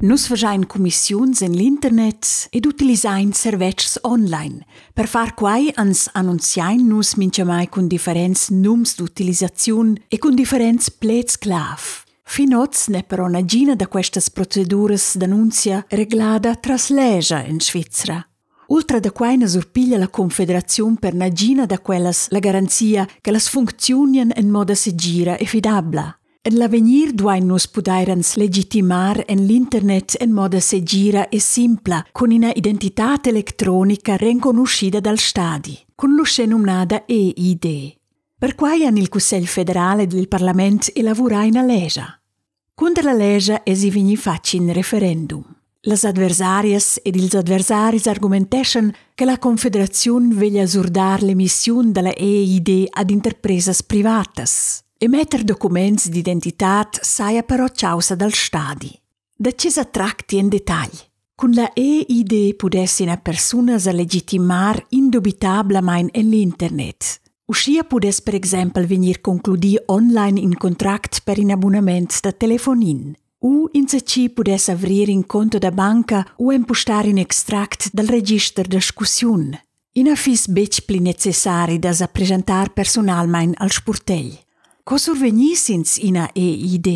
Nus fagein commissions en l'internet ed utilisain servetgs online. Per far quai ans annunziain nus minchemai con differents nums d'utilizzaziun e con differents plets clav. Finoz ne però una gina da questas proceduras d'annunzia reglada tras legia in Svizzera. Ultra da quai ne surpiglia la Confederazione per una gina da quellas la garanzia che las funzionien in moda segira e fidabla. En l'avenir duain nus pudairans legitimar en l'internet en moda segira e simpla, con una identità elettronica riconosciuta dal stadi, con lo scenomnada EID. Per quai an il Cussegl federale del Parlament e lavora in legge. Contro la legge si vegni facci in referendum. Las adversarias ed ils adversaris argumenteschan che la Confederazione veglia surdar l'emissione della EID ad interpresas privatas. Emetter documents d'identità saia però causa dal stadi. Da ci s'attracti in dettagli. Con la EID pudessi una persona a legitimar indubitablemente in l'internet. Uscia pudes per esempio venir concludi online in contract per un abbonament da telefonin. U in ci pudes avrir in conto da banca o impostare in extract dal registro da scussiun. In affis bec pli necessari da sa presentar personalmente al sportegl. Co survenissins ina EID?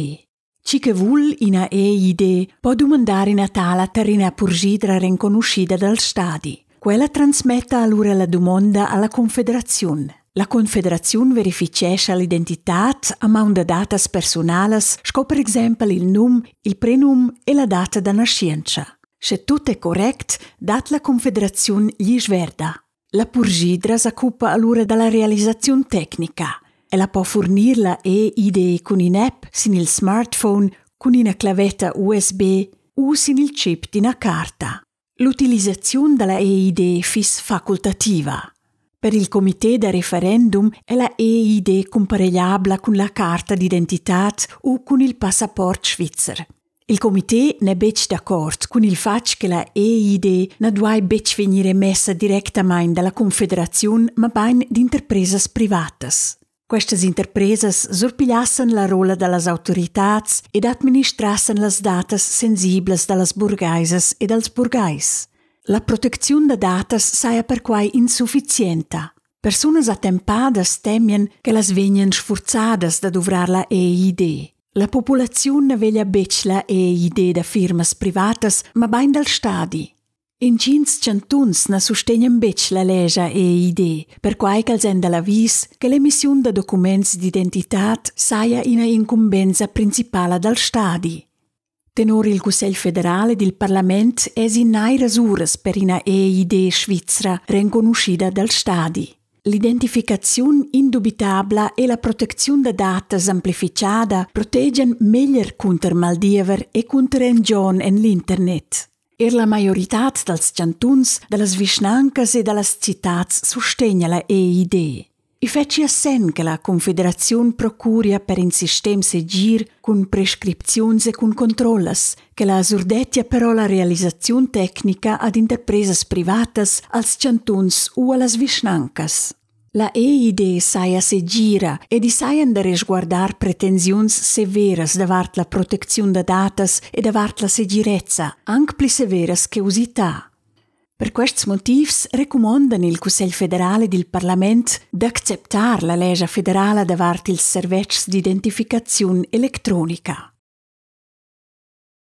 Ci che vuol ina EID può domandare in tala terrena purgidra riconosciuta dal stadi. Quella trasmetta allora la domanda alla Confederazione. La Confederazione verifica l'identità a mano datas personales, sco per esempio il num, il prenum e la data da nascenza. Se tutto è corretto, dat la Confederazione gli sverda. La purgidra s'occupa allora della realizzazione tecnica. Ella può fornir la EID con un'app, sin il smartphone, con una clavetta USB o sin il chip di una carta. L'utilizzazione della EID fis facoltativa. Per il comité da referendum è la EID comparegliabile con la carta d'identità o con il passaporto svizzero. Il comité ne bec d'accordo con il fatto che la EID non deve bec venire messa direttamente dalla Confederazione ma ben di interpresas privatas. Queste interpresas surpigliassen la rola delle autorità ed amministrassen las datas sensibili dalle burgaises e dels burgais. La protezione da datas saia per quai insufficienta. Personas attempadas temien che las vegnan sforzadas da dovrar la EID. La popolazione veglia bec la EID da firmas privatas, ma bain dal stadi. In cins cantuns na sustegnan bec la legge EID, per quai che alzen dall'avis che l'emissione da documents d'identità saia una incumbenza principale dal stadi. Tenor il Cussegl federale del Parlament es in nai rasuras per una EID svizzera riconosciuta dal stadi. L'identificazione indubitabile e la protezione da data amplificata proteggen meglio contro maldiever e contro engion en l'internet. La majorità dels cantuns, delle vicinanze e delle città sostegna la EID. I feci sen che la Confederazione procuria per un sistema segir con prescrizioni e con controlles, che la surdetia però la realizzazione tecnica ad interpresas privatas als cantuns o alle vicinanze. La EID saia segira ed saian da resguardar pretensions severas davart la protezione da datas e davart la segirezza, anche pli severas che usità. Per questi motivi recomandano il Cussegl federale del Parlament d'accettare la legge federale davart il servizio di identificazione elettronica.